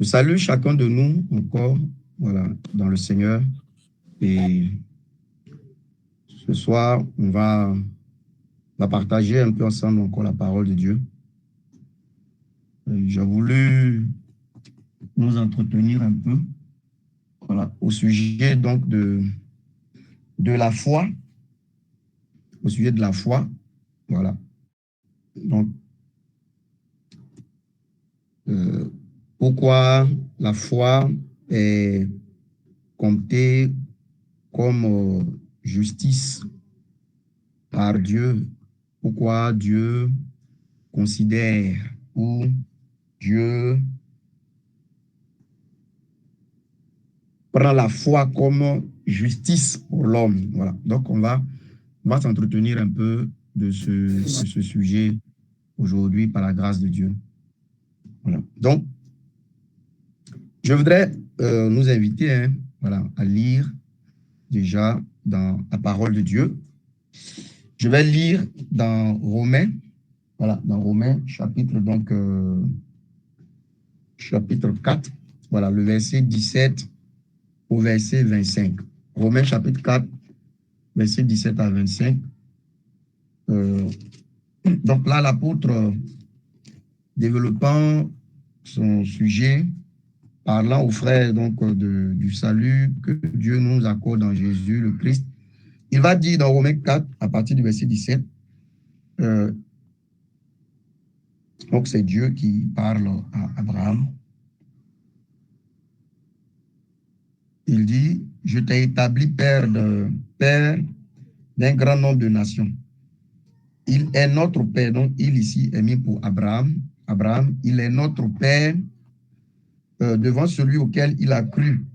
Je salue chacun de nous encore, voilà, dans le Seigneur. Et ce soir, on va partager un peu ensemble encore la parole de Dieu. J'ai voulu nous entretenir un peu, voilà, au sujet donc de la foi, au sujet de la foi, voilà. Donc, pourquoi la foi est comptée comme justice par Dieu? Pourquoi Dieu considère ou Dieu prend la foi comme justice pour l'homme? Voilà. Donc, on va s'entretenir un peu de ce sujet aujourd'hui par la grâce de Dieu. Voilà. Donc, je voudrais nous inviter voilà, à lire déjà dans la parole de Dieu. Je vais lire dans Romains, voilà, dans Romains, chapitre 4, voilà, le verset 17 au verset 25. Romains, chapitre 4, verset 17 à 25. Donc là, l'apôtre, développant son sujet, parlant aux frères donc, du salut que Dieu nous accorde en Jésus, le Christ, il va dire dans Romains 4, à partir du verset 17, donc c'est Dieu qui parle à Abraham. Il dit, je t'ai établi père d'un grand nombre de nations. Il est notre père, donc il ici est mis pour Abraham. Abraham, il est notre père devant celui auquel il a cru.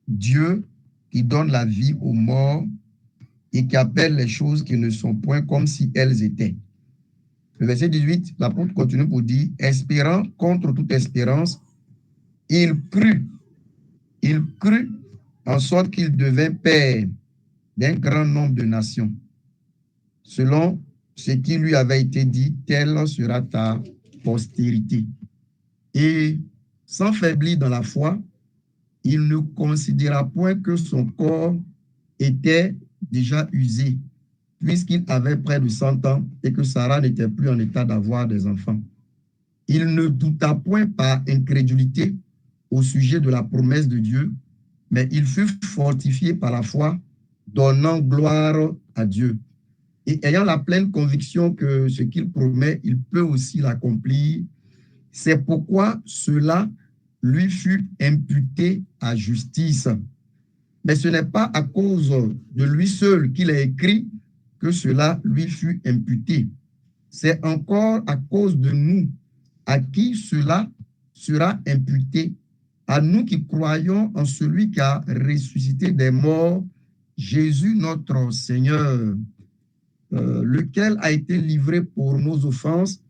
Dieu qui donne la vie aux morts et qui appelle les choses qui ne sont point comme si elles étaient. Le verset 18, l'apôtre continue pour dire, espérant contre toute espérance, il crut en sorte qu'il devint père d'un grand nombre de nations. Selon ce qui lui avait été dit, telle sera ta postérité. Et sans faiblir dans la foi, il ne considéra point que son corps était déjà usé, puisqu'il avait près de 100 ans et que Sarah n'était plus en état d'avoir des enfants. Il ne douta point par incrédulité au sujet de la promesse de Dieu, mais il fut fortifié par la foi, donnant gloire à Dieu. Et ayant la pleine conviction que ce qu'il promet, il peut aussi l'accomplir, c'est pourquoi cela lui fut imputé à justice. Mais ce n'est pas à cause de lui seul qu'il a écrit que cela lui fut imputé. C'est encore à cause de nous à qui cela sera imputé, à nous qui croyons en celui qui a ressuscité des morts, Jésus notre Seigneur, lequel a été livré pour nos offenses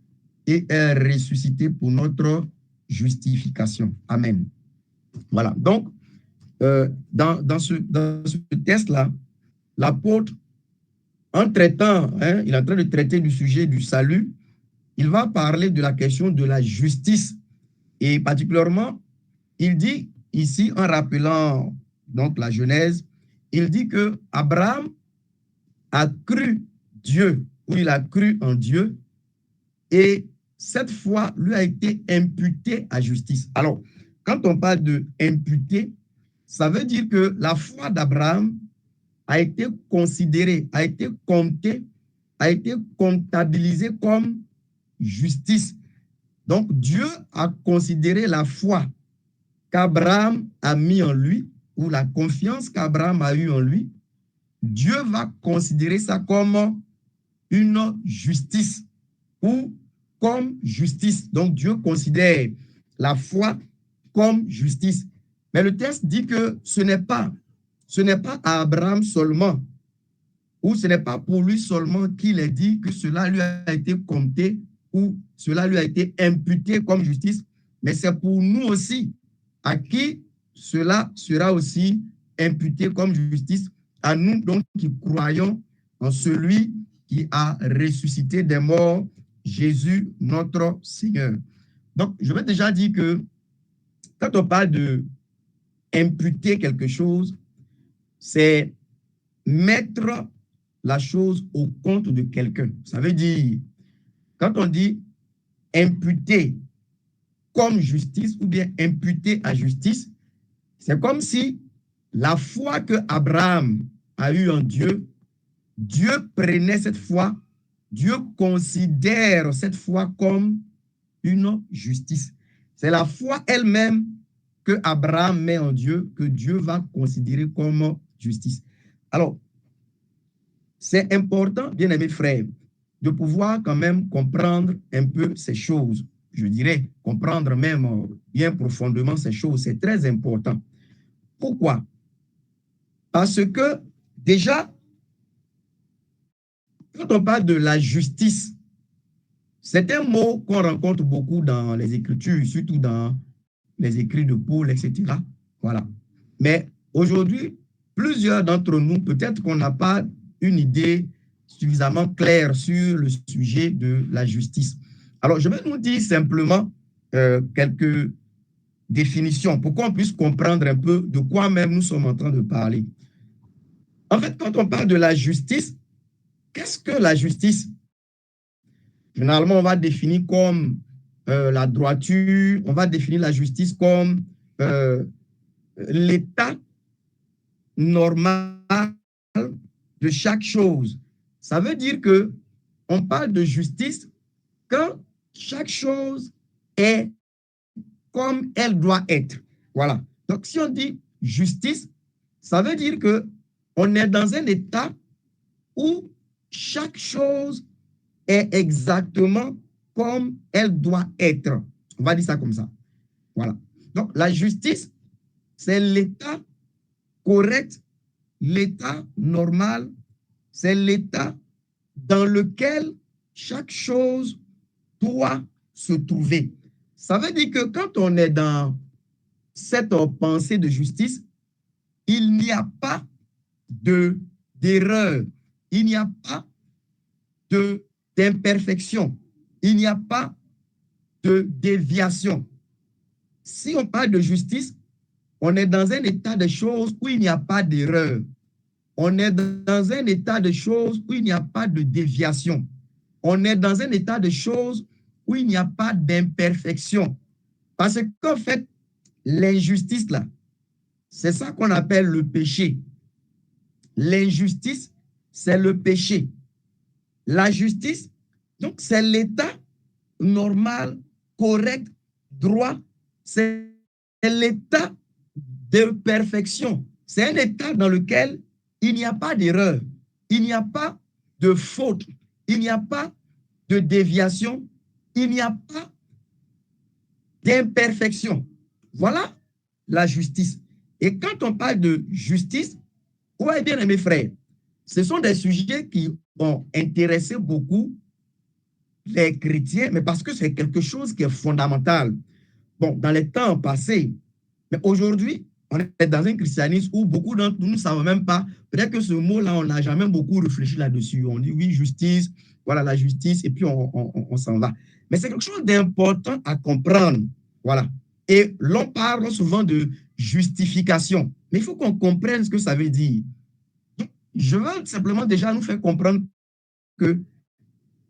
et est ressuscité pour notre justification. Amen. Voilà. Donc, dans ce texte-là, l'apôtre, en traitant, il est en train de traiter du sujet du salut, il va parler de la question de la justice. Et particulièrement, il dit ici, en rappelant donc la Genèse, il dit que Abraham a cru Dieu, ou il a cru en Dieu, et cette foi lui a été imputée à justice. Alors, quand on parle de imputer, ça veut dire que la foi d'Abraham a été considérée, a été comptée, a été comptabilisée comme justice. Donc, Dieu a considéré la foi qu'Abraham a mis en lui, ou la confiance qu'Abraham a eue en lui. Dieu va considérer ça comme une justice ou comme justice. Donc, Dieu considère la foi comme justice. Mais le texte dit que ce n'est pas à Abraham seulement, ou ce n'est pas pour lui seulement qu'il est dit que cela lui a été compté ou cela lui a été imputé comme justice, mais c'est pour nous aussi, à qui cela sera aussi imputé comme justice, à nous donc qui croyons en celui qui a ressuscité des morts, Jésus notre Seigneur. Donc, je vais déjà dire que quand on parle de imputer quelque chose, c'est mettre la chose au compte de quelqu'un. Ça veut dire, quand on dit imputer comme justice ou bien imputer à justice, c'est comme si la foi que Abraham a eue en Dieu, Dieu prenait cette foi, Dieu considère cette foi comme une justice. C'est la foi elle-même que Abraham met en Dieu, que Dieu va considérer comme justice. Alors, c'est important, bien-aimés frères, de pouvoir quand même comprendre un peu ces choses. Je dirais, comprendre même bien profondément ces choses, c'est très important. Pourquoi? Parce que déjà, quand on parle de la justice, c'est un mot qu'on rencontre beaucoup dans les Écritures, surtout dans les écrits de Paul, etc. Voilà. Mais aujourd'hui, plusieurs d'entre nous, peut-être qu'on n'a pas une idée suffisamment claire sur le sujet de la justice. Alors, je vais nous dire simplement quelques définitions pour qu'on puisse comprendre un peu de quoi même nous sommes en train de parler. En fait, quand on parle de la justice, qu'est-ce que la justice? Généralement, on va définir comme la droiture, on va définir la justice comme l'état normal de chaque chose. Ça veut dire que on parle de justice quand chaque chose est comme elle doit être. Voilà. Donc, si on dit justice, ça veut dire que on est dans un état où chaque chose est exactement comme elle doit être. On va dire ça comme ça. Voilà. Donc, la justice, c'est l'état correct, l'état normal, c'est l'état dans lequel chaque chose doit se trouver. Ça veut dire que quand on est dans cette pensée de justice, il n'y a pas d'erreur, il n'y a pas d'imperfection, il n'y a pas de déviation. Si on parle de justice, on est dans un état de choses où il n'y a pas d'erreur. On est dans un état de choses où il n'y a pas de déviation. On est dans un état de choses où il n'y a pas d'imperfection. Parce qu'en fait, l'injustice, là, c'est ça qu'on appelle le péché. L'injustice, c'est le péché. La justice, donc, c'est l'état normal, correct, droit. C'est l'état de perfection. C'est un état dans lequel il n'y a pas d'erreur, il n'y a pas de faute, il n'y a pas de déviation, il n'y a pas d'imperfection. Voilà la justice. Et quand on parle de justice, ouais, bien mes frères, ce sont des sujets qui ont intéressé beaucoup les chrétiens, mais parce que c'est quelque chose qui est fondamental. Bon, dans les temps passés, mais aujourd'hui, on est dans un christianisme où beaucoup d'entre nous ne savent même pas, peut-être que ce mot-là, on n'a jamais beaucoup réfléchi là-dessus. On dit oui, justice, voilà la justice, et puis on s'en va. Mais c'est quelque chose d'important à comprendre. Voilà. Et l'on parle souvent de justification. Mais il faut qu'on comprenne ce que ça veut dire. Donc, je veux simplement déjà nous faire comprendre que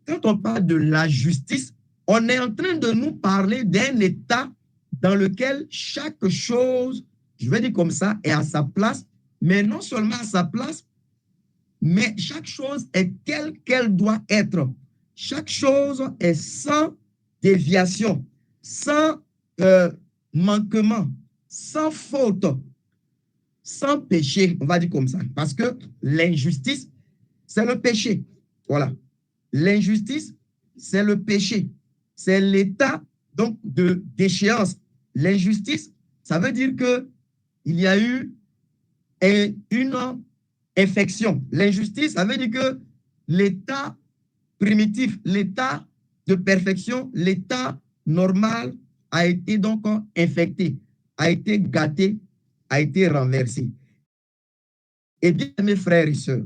quand on parle de la justice, on est en train de nous parler d'un état dans lequel chaque chose, je vais dire comme ça, est à sa place, mais non seulement à sa place, mais chaque chose est telle qu'elle doit être. Chaque chose est sans déviation, sans manquement, sans faute, sans péché, on va dire comme ça. Parce que l'injustice, c'est le péché. Voilà. L'injustice, c'est le péché. C'est l'état donc de déchéance. L'injustice, ça veut dire que il y a eu une infection. L'injustice, ça veut dire que l'état primitif, l'état de perfection, l'état normal a été donc infecté, a été gâté, a été renversé. Eh bien, mes frères et sœurs,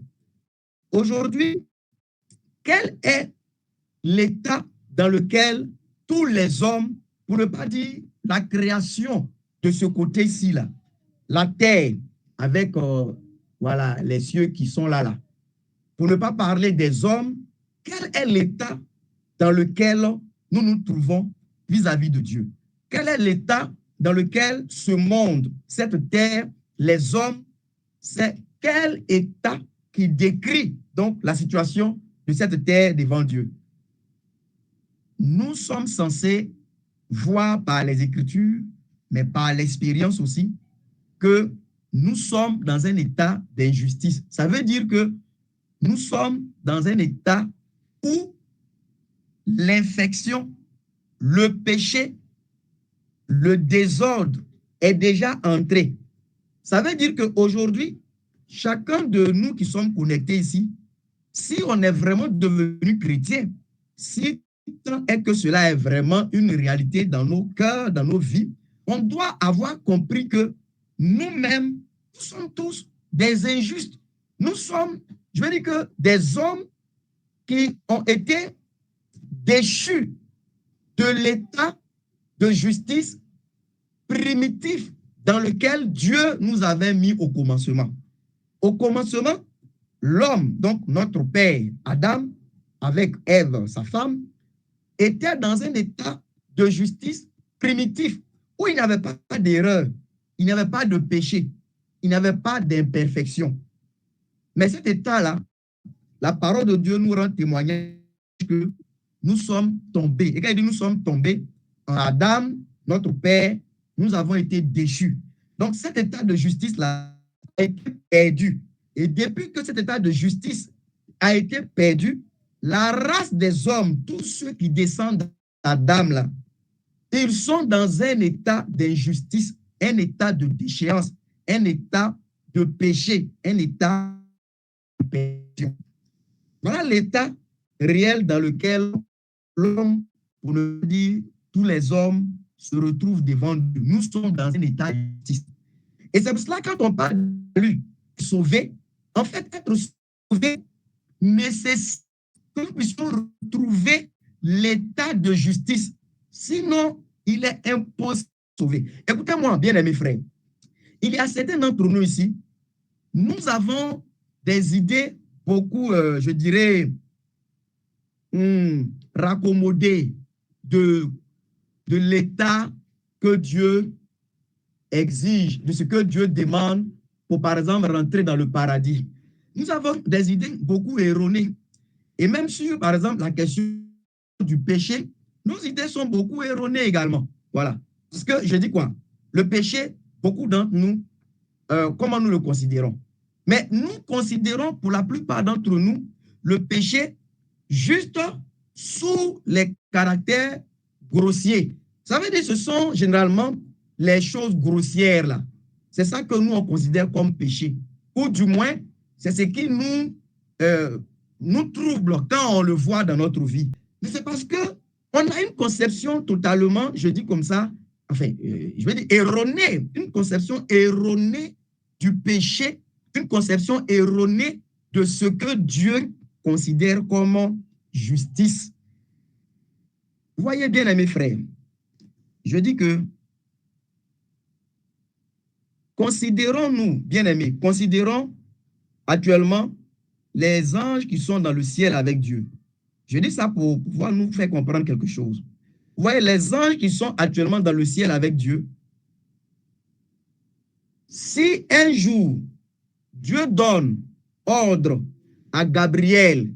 aujourd'hui, quel est l'état dans lequel tous les hommes, pour ne pas dire la création, de ce côté-ci, là, la terre, avec voilà, les cieux qui sont là, là. Pour ne pas parler des hommes, quel est l'état dans lequel nous nous trouvons vis-à-vis de Dieu? Quel est l'état dans lequel ce monde, cette terre, les hommes, c'est quel état qui décrit donc la situation de cette terre devant Dieu? Nous sommes censés voir par les Écritures, mais par l'expérience aussi, que nous sommes dans un état d'injustice. Ça veut dire que nous sommes dans un état où l'infection, le péché, le désordre est déjà entré. Ça veut dire qu'aujourd'hui, chacun de nous qui sommes connectés ici, si on est vraiment devenu chrétien, si tant est que cela est vraiment une réalité dans nos cœurs, dans nos vies, on doit avoir compris que nous-mêmes, nous sommes tous des injustes. Nous sommes, je veux dire que des hommes qui ont été déchus de l'état de justice primitif dans lequel Dieu nous avait mis au commencement. Au commencement, l'homme, donc notre père Adam, avec Ève, sa femme, était dans un état de justice primitif où il n'avait pas d'erreur, il n'avait pas de péché, il n'avait pas d'imperfection. Mais cet état-là, la parole de Dieu nous rend témoignage que nous sommes tombés. Et quand il dit nous sommes tombés, en Adam, notre père, nous avons été déchus. Donc cet état de justice-là a été perdu. Et depuis que cet état de justice a été perdu, la race des hommes, tous ceux qui descendent d'Adam, là, ils sont dans un état d'injustice, un état de déchéance, un état de péché, un état de perdition. Voilà l'état réel dans lequel l'homme, pour ne dire tous les hommes, se retrouvent devant Dieu. Nous sommes dans un état d'injustice. Et c'est pour cela que quand on parle de lui, sauvé, en fait, être sauvé nécessite que nous puissions retrouver l'état de justice. Sinon, il est impossible de sauver. Écoutez-moi, bien-aimés frères. Il y a certains d'entre nous ici, nous avons des idées beaucoup, je dirais, raccommodées de l'état que Dieu exige, de ce que Dieu demande pour, par exemple, rentrer dans le paradis. Nous avons des idées beaucoup erronées. Et même sur, par exemple, la question du péché, nos idées sont beaucoup erronées également. Voilà. Parce que je dis quoi? Le péché, beaucoup d'entre nous, comment nous le considérons? Mais nous considérons pour la plupart d'entre nous le péché juste sous les caractères grossiers. Ça veut dire que ce sont généralement les choses grossières là. C'est ça que nous on considère comme péché. Ou du moins, c'est ce qui nous trouble quand on le voit dans notre vie. Mais c'est parce que on a une conception totalement, je dis comme ça, enfin, je vais dire erronée, une conception erronée du péché, une conception erronée de ce que Dieu considère comme justice. Vous voyez bien, mes frères, je dis que considérons-nous, bien-aimés, considérons actuellement les anges qui sont dans le ciel avec Dieu. Je dis ça pour pouvoir nous faire comprendre quelque chose. Vous voyez, les anges qui sont actuellement dans le ciel avec Dieu, si un jour Dieu donne ordre à Gabriel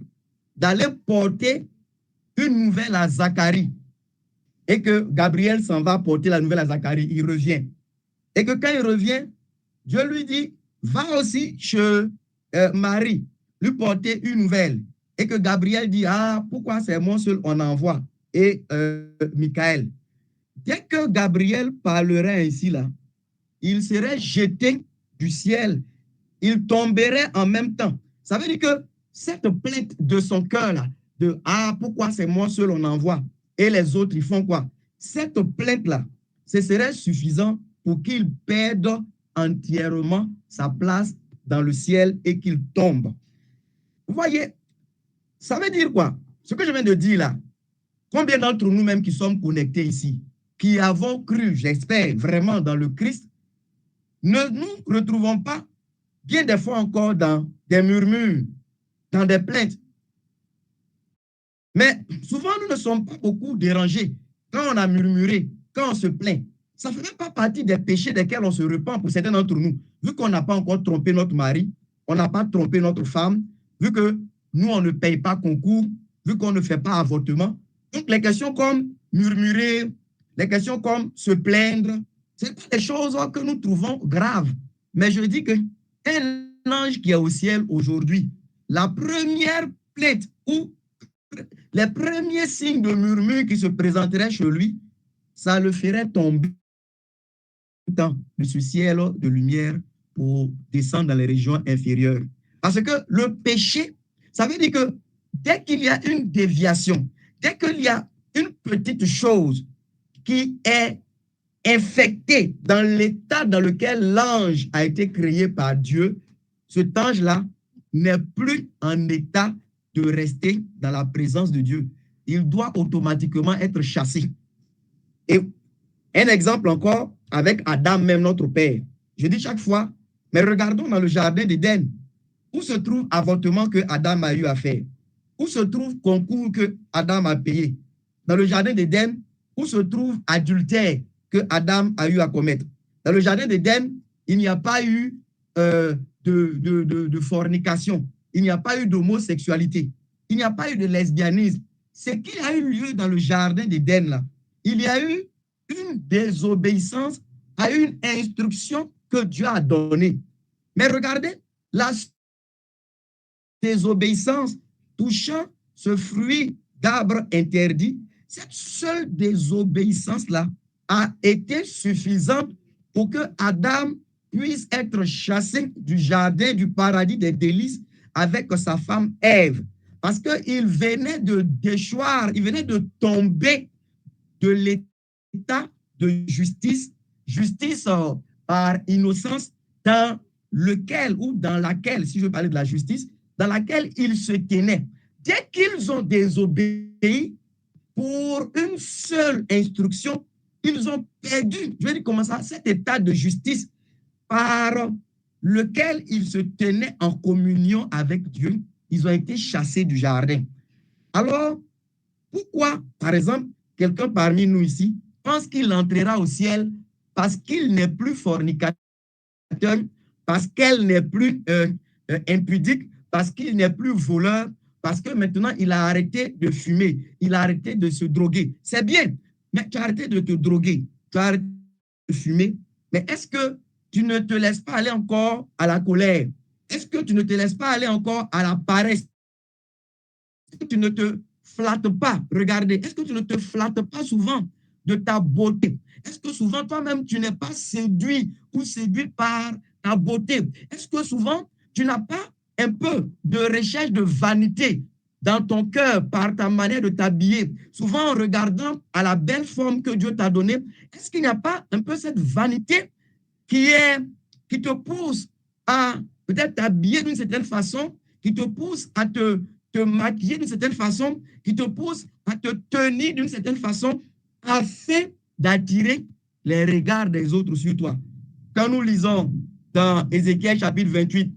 d'aller porter une nouvelle à Zacharie, et que Gabriel s'en va porter la nouvelle à Zacharie, il revient. Et que quand il revient, Dieu lui dit, va aussi chez Marie, lui porter une nouvelle. Et que Gabriel dit, ah, pourquoi c'est moi seul on envoie? Et Michael. Dès que Gabriel parlerait ainsi là, il serait jeté du ciel. Il tomberait en même temps. Ça veut dire que cette plainte de son cœur là, de ah, pourquoi c'est moi seul on envoie? Et les autres, ils font quoi? Cette plainte là, ce serait suffisant pour qu'il perde entièrement sa place dans le ciel et qu'il tombe. Vous voyez, ça veut dire quoi? Ce que je viens de dire là, combien d'entre nous-mêmes qui sommes connectés ici, qui avons cru, j'espère, vraiment dans le Christ, ne nous retrouvons pas bien des fois encore dans des murmures, dans des plaintes. Mais souvent, nous ne sommes pas beaucoup dérangés quand on a murmuré, quand on se plaint. Ça ne fait même pas partie des péchés desquels on se repent pour certains d'entre nous. Vu qu'on n'a pas encore trompé notre mari, on n'a pas trompé notre femme, vu que nous, on ne paye pas concours, vu qu'on ne fait pas avortement. Donc, les questions comme murmurer, les questions comme se plaindre, ce sont pas des choses que nous trouvons graves. Mais je dis que un ange qui est au ciel aujourd'hui, la première plainte ou les premiers signes de murmure qui se présenteraient chez lui, ça le ferait tomber dans ce ciel de lumière pour descendre dans les régions inférieures. Parce que le péché, ça veut dire que dès qu'il y a une déviation, dès qu'il y a une petite chose qui est infectée dans l'état dans lequel l'ange a été créé par Dieu, cet ange-là n'est plus en état de rester dans la présence de Dieu. Il doit automatiquement être chassé. Et un exemple encore avec Adam, même notre père. Je dis chaque fois, mais regardons dans le jardin d'Éden, où se trouve avortement que Adam a eu à faire? Où se trouve concours que Adam a payé? Dans le jardin d'Éden, où se trouve adultère que Adam a eu à commettre? Dans le jardin d'Éden, il n'y a pas eu de fornication. Il n'y a pas eu d'homosexualité. Il n'y a pas eu de lesbianisme. Ce qui a eu lieu dans le jardin d'Éden, là, il y a eu une désobéissance à une instruction que Dieu a donnée. Mais regardez, la désobéissance touchant ce fruit d'arbre interdit, cette seule désobéissance-là a été suffisante pour que Adam puisse être chassé du jardin du paradis des délices avec sa femme Ève. Parce qu'il venait de déchoir, il venait de tomber de l'état de justice, justice par innocence, dans lequel ou dans laquelle, si je veux parler de la justice, dans laquelle ils se tenaient. Dès qu'ils ont désobéi pour une seule instruction, ils ont perdu, je vais dire comment ça, cet état de justice par lequel ils se tenaient en communion avec Dieu. Ils ont été chassés du jardin. Alors, pourquoi, par exemple, quelqu'un parmi nous ici pense qu'il entrera au ciel parce qu'il n'est plus fornicateur, parce qu'elle n'est plus impudique, parce qu'il n'est plus voleur, parce que maintenant il a arrêté de fumer, il a arrêté de se droguer. C'est bien, mais tu as arrêté de te droguer, tu as arrêté de fumer, mais est-ce que tu ne te laisses pas aller encore à la colère? Est-ce que tu ne te laisses pas aller encore à la paresse? Est-ce que tu ne te flattes pas? Regardez, est-ce que tu ne te flattes pas souvent de ta beauté? Est-ce que souvent toi-même tu n'es pas séduit ou séduit par ta beauté? Est-ce que souvent tu n'as pas un peu de recherche de vanité dans ton cœur par ta manière de t'habiller? Souvent en regardant à la belle forme que Dieu t'a donnée, est-ce qu'il n'y a pas un peu cette vanité qui te pousse à peut-être t'habiller d'une certaine façon, qui te pousse à te maquiller d'une certaine façon, qui te pousse à te tenir d'une certaine façon, afin d'attirer les regards des autres sur toi. Quand nous lisons dans Ézéchiel chapitre 28,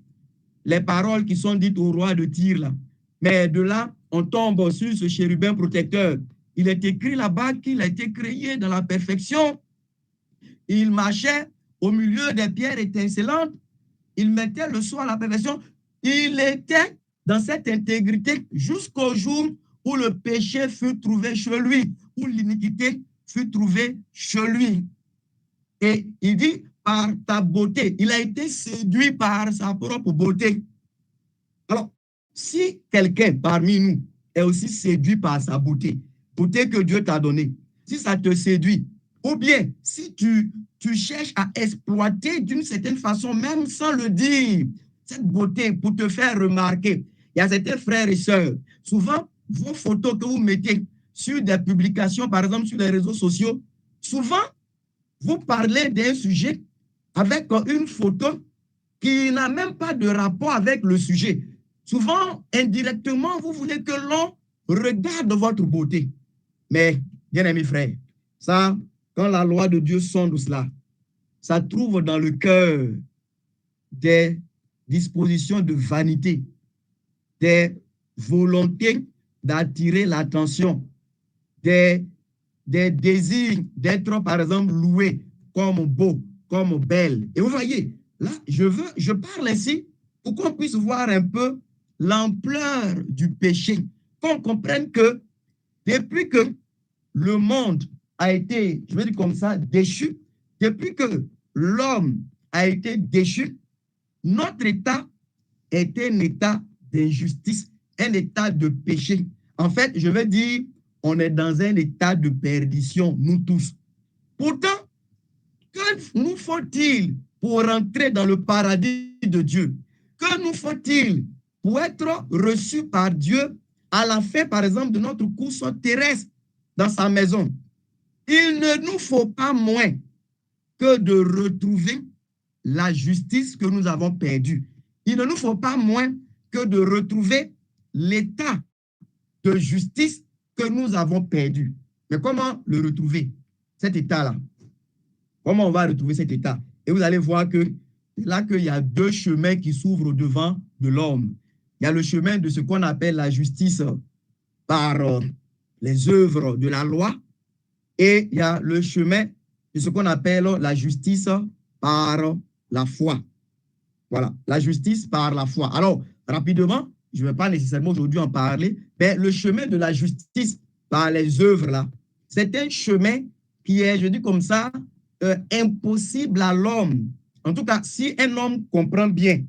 les paroles qui sont dites au roi de Tyr, là, mais de là, on tombe sur ce chérubin protecteur. Il est écrit là-bas qu'il a été créé dans la perfection. Il marchait au milieu des pierres étincelantes. Il mettait le soin à la perfection. Il était dans cette intégrité jusqu'au jour où le péché fut trouvé chez lui, où l'iniquité fut trouvée chez lui. Et il dit, par ta beauté, il a été séduit par sa propre beauté. Alors, si quelqu'un parmi nous est aussi séduit par sa beauté, beauté que Dieu t'a donnée, si ça te séduit, ou bien si tu cherches à exploiter d'une certaine façon, même sans le dire, cette beauté pour te faire remarquer, il y a certains frères et sœurs, souvent, vos photos que vous mettez sur des publications, par exemple sur les réseaux sociaux, souvent, vous parlez d'un sujet avec une photo qui n'a même pas de rapport avec le sujet. Souvent, indirectement, vous voulez que l'on regarde votre beauté. Mais, bien aimé frère, ça, quand la loi de Dieu sonde cela, ça trouve dans le cœur des dispositions de vanité, des volontés d'attirer l'attention, des désirs d'être, par exemple, loué comme beau, comme belle. Et vous voyez, là, je parle ainsi pour qu'on puisse voir un peu l'ampleur du péché, qu'on comprenne que depuis que le monde a été, je vais dire comme ça, déchu, depuis que l'homme a été déchu, notre état est un état d'injustice, un état de péché. En fait, je vais dire, on est dans un état de perdition, nous tous. Pourtant, que nous faut-il pour rentrer dans le paradis de Dieu? Que nous faut-il pour être reçus par Dieu à la fin, par exemple, de notre course terrestre dans sa maison? Il ne nous faut pas moins que de retrouver la justice que nous avons perdue. Il ne nous faut pas moins que de retrouver l'état de justice que nous avons perdu. Mais comment le retrouver, cet état-là? Comment on va retrouver cet état? Et vous allez voir que c'est là qu'il y a deux chemins qui s'ouvrent devant de l'homme. Il y a le chemin de ce qu'on appelle la justice par les œuvres de la loi, et il y a le chemin de ce qu'on appelle la justice par la foi. Voilà, la justice par la foi. Alors, rapidement, je ne vais pas nécessairement aujourd'hui en parler, mais le chemin de la justice par les œuvres, là, c'est un chemin qui est, je dis comme ça, impossible à l'homme. En tout cas, si un homme comprend bien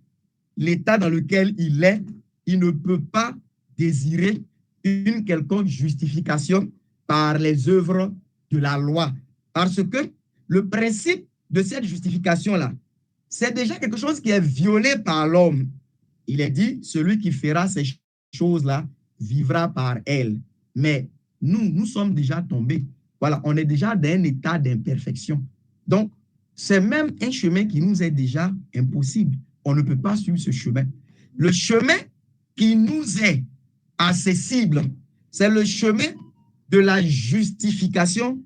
l'état dans lequel il est, il ne peut pas désirer une quelconque justification par les œuvres de la loi. Parce que le principe de cette justification-là, c'est déjà quelque chose qui est violé par l'homme. Il est dit, celui qui fera ces choses-là vivra par elles. Mais nous sommes déjà tombés. Voilà, on est déjà dans un état d'imperfection. Donc, c'est même un chemin qui nous est déjà impossible. On ne peut pas suivre ce chemin. Le chemin qui nous est accessible, c'est le chemin de la justification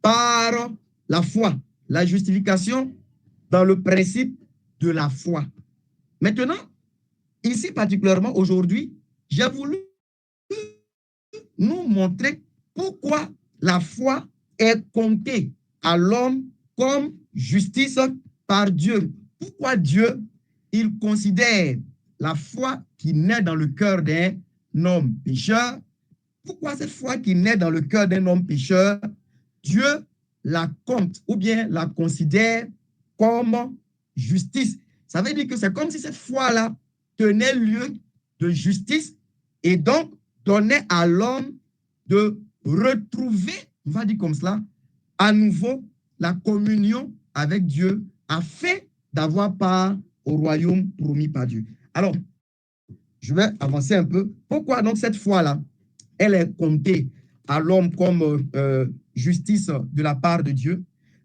par la foi. La justification dans le principe de la foi. Maintenant, ici particulièrement aujourd'hui, j'ai voulu nous montrer pourquoi la foi est comptée à l'homme comme justice par Dieu. Pourquoi Dieu, il considère la foi qui naît dans le cœur d'un homme pécheur. Pourquoi cette foi qui naît dans le cœur d'un homme pécheur, Dieu la compte ou bien la considère comme justice. Ça veut dire que c'est comme si cette foi-là tenait lieu de justice et donc donnait à l'homme de retrouver, on va dire comme cela, à nouveau la communion avec Dieu afin d'avoir part au royaume promis par Dieu. Alors, je vais avancer un peu. Pourquoi donc cette foi-là, elle est comptée à l'homme comme justice de la part de Dieu?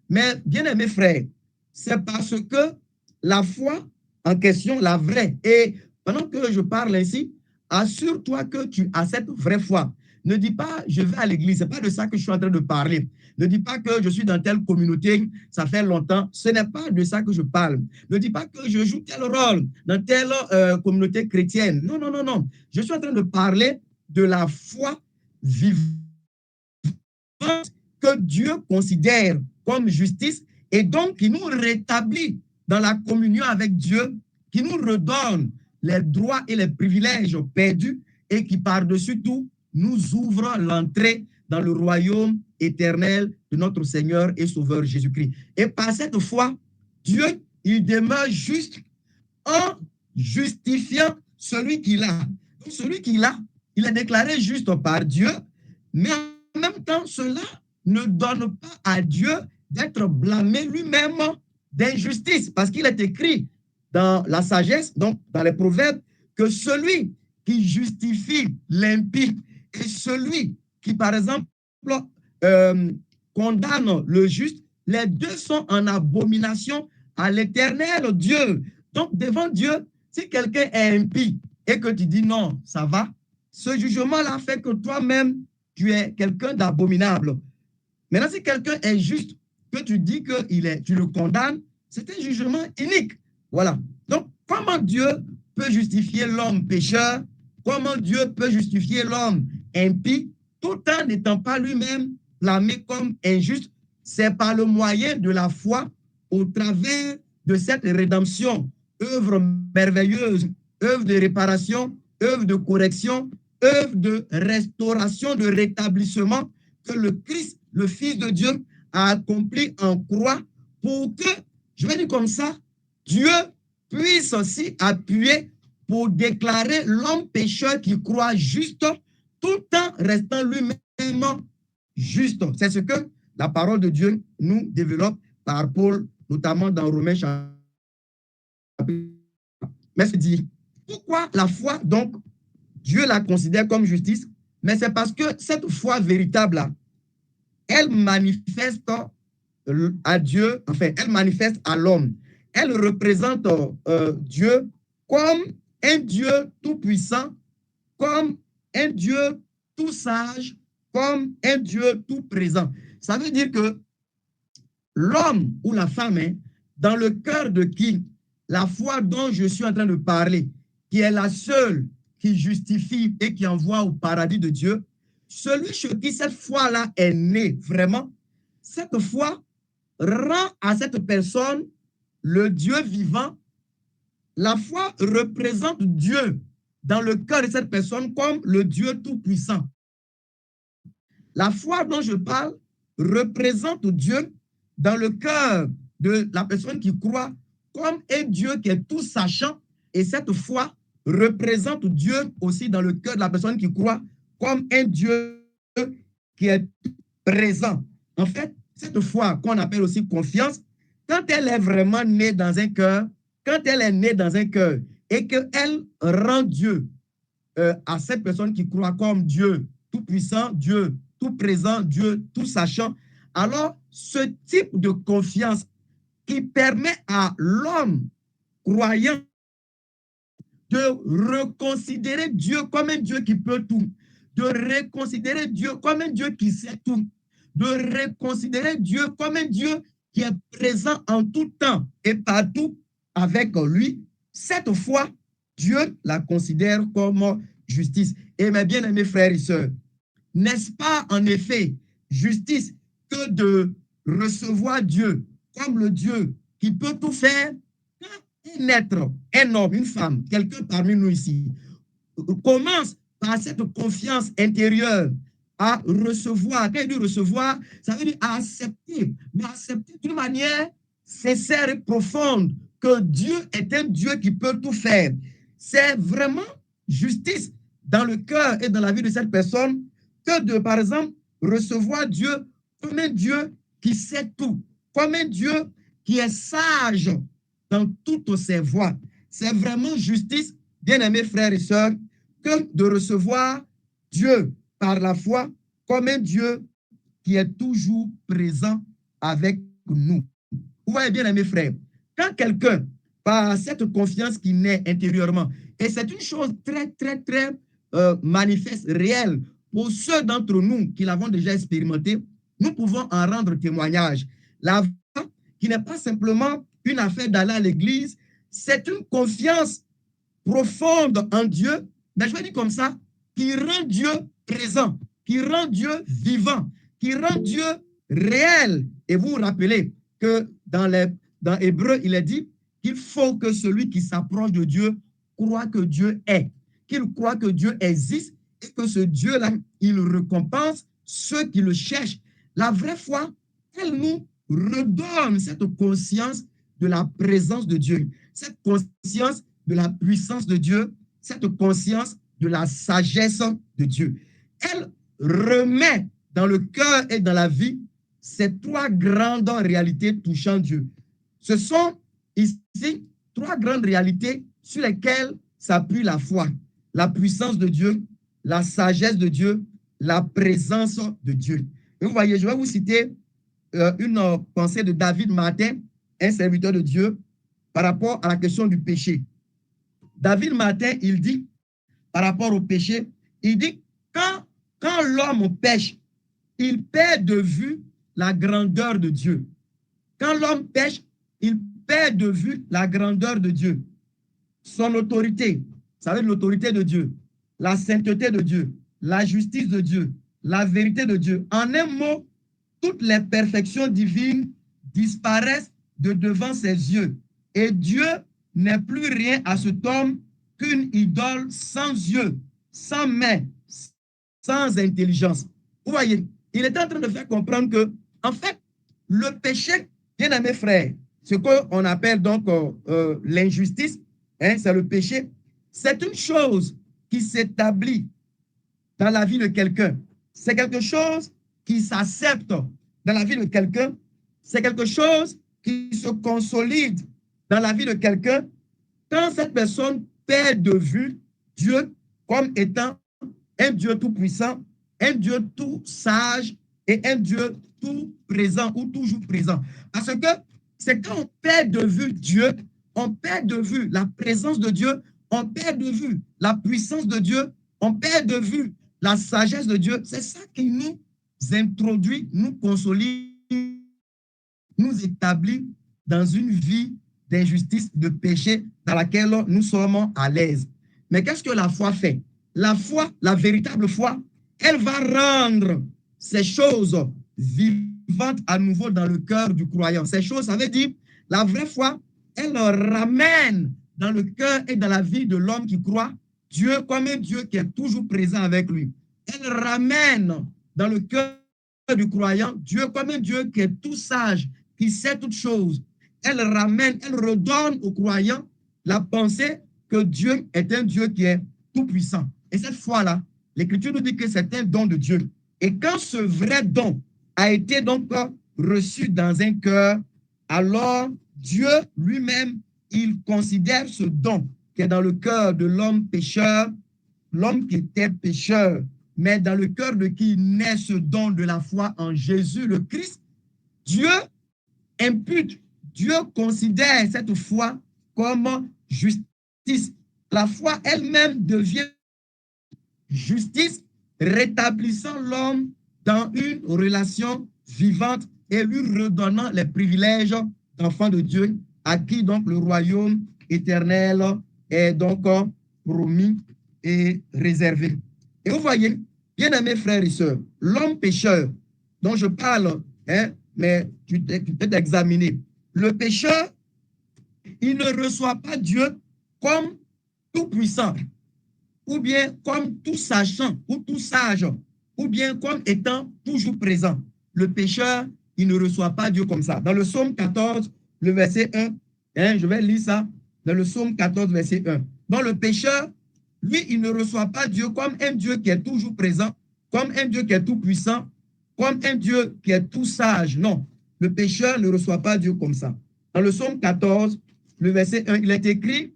Mais bien aimés frères, c'est parce que la foi en question, la vraie, et pendant que je parle ainsi, assure-toi que tu as cette vraie foi. Ne dis pas, je vais à l'église, ce n'est pas de ça que je suis en train de parler. Ne dis pas que je suis dans telle communauté, ça fait longtemps. Ce n'est pas de ça que je parle. Ne dis pas que je joue tel rôle dans telle communauté chrétienne. Non, non, non, non. Je suis en train de parler de la foi vivante que Dieu considère comme justice et donc qui nous rétablit dans la communion avec Dieu, qui nous redonne les droits et les privilèges perdus et qui par-dessus tout nous ouvre l'entrée dans le royaume éternel de notre Seigneur et Sauveur Jésus-Christ. Et par cette foi, Dieu, il demeure juste en justifiant celui qu'il a. Donc, celui qu'il a, il est déclaré juste par Dieu, mais en même temps, cela ne donne pas à Dieu d'être blâmé lui-même d'injustice, parce qu'il est écrit dans la sagesse, donc dans les proverbes, que celui qui justifie l'impie et celui qui, par exemple, condamne le juste, les deux sont en abomination à l'éternel Dieu. Donc, devant Dieu, si quelqu'un est impie et que tu dis non, ça va, ce jugement-là fait que toi-même, tu es quelqu'un d'abominable. Maintenant, si quelqu'un est juste, que tu dis que tu le condamnes, c'est un jugement inique. Voilà. Donc, comment Dieu peut justifier l'homme pécheur? Comment Dieu peut justifier l'homme impie tout en n'étant pas lui-même blâmé comme injuste? C'est par le moyen de la foi au travers de cette rédemption, œuvre merveilleuse, œuvre de réparation, œuvre de correction, œuvre de restauration, de rétablissement que le Christ, le Fils de Dieu, a accompli en croix pour que, je vais dire comme ça, Dieu puisse aussi appuyer pour déclarer l'homme pécheur qui croit juste tout en restant lui-même juste. C'est ce que la parole de Dieu nous développe par Paul, notamment dans Romains chapitre. Mais c'est dit, pourquoi la foi, donc, Dieu la considère comme justice? Mais c'est parce que cette foi véritable-là, elle manifeste à Dieu, enfin, elle manifeste à l'homme. Elle représente Dieu comme un Dieu tout-puissant, comme un Dieu tout sage, comme un Dieu tout présent. Ça veut dire que l'homme ou la femme, hein, dans le cœur de qui la foi dont je suis en train de parler, qui est la seule qui justifie et qui envoie au paradis de Dieu, celui chez qui cette foi-là est née vraiment, cette foi rend à cette personne le Dieu vivant. La foi représente Dieu dans le cœur de cette personne comme le Dieu tout-puissant. La foi dont je parle représente Dieu dans le cœur de la personne qui croit comme un Dieu qui est tout sachant, et cette foi représente Dieu aussi dans le cœur de la personne qui croit comme un Dieu qui est présent. En fait, cette foi qu'on appelle aussi confiance, quand elle est vraiment née dans un cœur, quand elle est née dans un cœur et qu'elle rend Dieu à cette personne qui croit comme Dieu tout puissant, Dieu tout présent, Dieu tout sachant, alors ce type de confiance qui permet à l'homme croyant de reconsidérer Dieu comme un Dieu qui peut tout, de reconsidérer Dieu comme un Dieu qui sait tout, de reconsidérer Dieu comme un Dieu qui est présent en tout temps et partout avec lui. Cette fois, Dieu la considère comme justice. Et mes bien-aimés frères et sœurs, n'est-ce pas en effet justice que de recevoir Dieu comme le Dieu qui peut tout faire? Quand un être, un homme, une femme, quelqu'un parmi nous ici, commence par cette confiance intérieure à recevoir, quand il dit recevoir, ça veut dire à accepter, mais accepter d'une manière sincère et profonde que Dieu est un Dieu qui peut tout faire. C'est vraiment justice dans le cœur et dans la vie de cette personne que de, par exemple, recevoir Dieu comme un Dieu qui sait tout, comme un Dieu qui est sage dans toutes ses voies. C'est vraiment justice, bien-aimés frères et sœurs, que de recevoir Dieu par la foi comme un Dieu qui est toujours présent avec nous. Vous voyez bien, mes frères, quand quelqu'un, par cette confiance qui naît intérieurement, et c'est une chose très, très, très manifeste, réelle, pour ceux d'entre nous qui l'avons déjà expérimenté, nous pouvons en rendre témoignage. La foi, qui n'est pas simplement une affaire d'aller à l'église, c'est une confiance profonde en Dieu, mais je vais dire comme ça, qui rend Dieu présent, qui rend Dieu vivant, qui rend Dieu réel. Et vous vous rappelez que dans Hébreu, il est dit qu'il faut que celui qui s'approche de Dieu croit que Dieu est, qu'il croit que Dieu existe et que ce Dieu-là, il récompense ceux qui le cherchent. La vraie foi, elle nous redonne cette conscience de la présence de Dieu, cette conscience de la puissance de Dieu, cette conscience de la sagesse de Dieu. Elle remet dans le cœur et dans la vie ces trois grandes réalités touchant Dieu. Ce sont ici trois grandes réalités sur lesquelles s'appuie la foi. La puissance de Dieu, la sagesse de Dieu, la présence de Dieu. Et vous voyez, je vais vous citer une pensée de David Martin, un serviteur de Dieu, par rapport à la question du péché. David Martin, il dit, par rapport au péché, il dit, quand l'homme pêche, il perd de vue la grandeur de Dieu. Quand l'homme pêche, il perd de vue la grandeur de Dieu, son autorité, ça veut dire l'autorité de Dieu, la sainteté de Dieu, la justice de Dieu, la vérité de Dieu. En un mot, toutes les perfections divines disparaissent de devant ses yeux. Et Dieu n'est plus rien à cet homme qu'une idole sans yeux, sans main, sans intelligence. Vous voyez, il est en train de faire comprendre que, en fait, le péché, bien aimé frère, ce qu'on appelle donc l'injustice, hein, c'est le péché, c'est une chose qui s'établit dans la vie de quelqu'un. C'est quelque chose qui s'accepte dans la vie de quelqu'un. C'est quelque chose qui se consolide dans la vie de quelqu'un quand cette personne perd de vue Dieu comme étant un Dieu tout-puissant, un Dieu tout sage et un Dieu tout présent ou toujours présent. Parce que c'est quand on perd de vue Dieu, on perd de vue la présence de Dieu, on perd de vue la puissance de Dieu, on perd de vue la sagesse de Dieu. C'est ça qui nous introduit, nous consolide, nous établit dans une vie d'injustice, de péché dans laquelle nous sommes à l'aise. Mais qu'est-ce que la foi fait? La foi, la véritable foi, elle va rendre ces choses vivantes à nouveau dans le cœur du croyant. Ces choses, ça veut dire, la vraie foi, elle ramène dans le cœur et dans la vie de l'homme qui croit Dieu comme un Dieu qui est toujours présent avec lui. Elle ramène dans le cœur du croyant Dieu comme un Dieu qui est tout sage, qui sait toutes choses. Elle ramène, elle redonne aux croyants la pensée que Dieu est un Dieu qui est tout puissant. Et cette foi-là, l'Écriture nous dit que c'est un don de Dieu. Et quand ce vrai don a été donc reçu dans un cœur, alors Dieu lui-même, il considère ce don qui est dans le cœur de l'homme pécheur, l'homme qui était pécheur, mais dans le cœur de qui naît ce don de la foi en Jésus le Christ, Dieu impute, Dieu considère cette foi comme justice. La foi elle-même devient justice, rétablissant l'homme dans une relation vivante et lui redonnant les privilèges d'enfant de Dieu, à qui donc le royaume éternel est donc promis et réservé. Et vous voyez, bien aimés frères et sœurs, l'homme pécheur dont je parle, hein, mais tu peux t'examiner. Le pécheur, il ne reçoit pas Dieu comme tout puissant, ou bien comme tout sachant, ou tout sage, ou bien comme étant toujours présent. Le pécheur, il ne reçoit pas Dieu comme ça. Dans le psaume 14, le verset 1, hein, je vais lire ça, dans le psaume 14, verset 1. Donc le pécheur, lui, il ne reçoit pas Dieu comme un Dieu qui est toujours présent, comme un Dieu qui est tout puissant, comme un Dieu qui est tout sage. Non, le pécheur ne reçoit pas Dieu comme ça. Dans le psaume 14, le verset 1, il est écrit,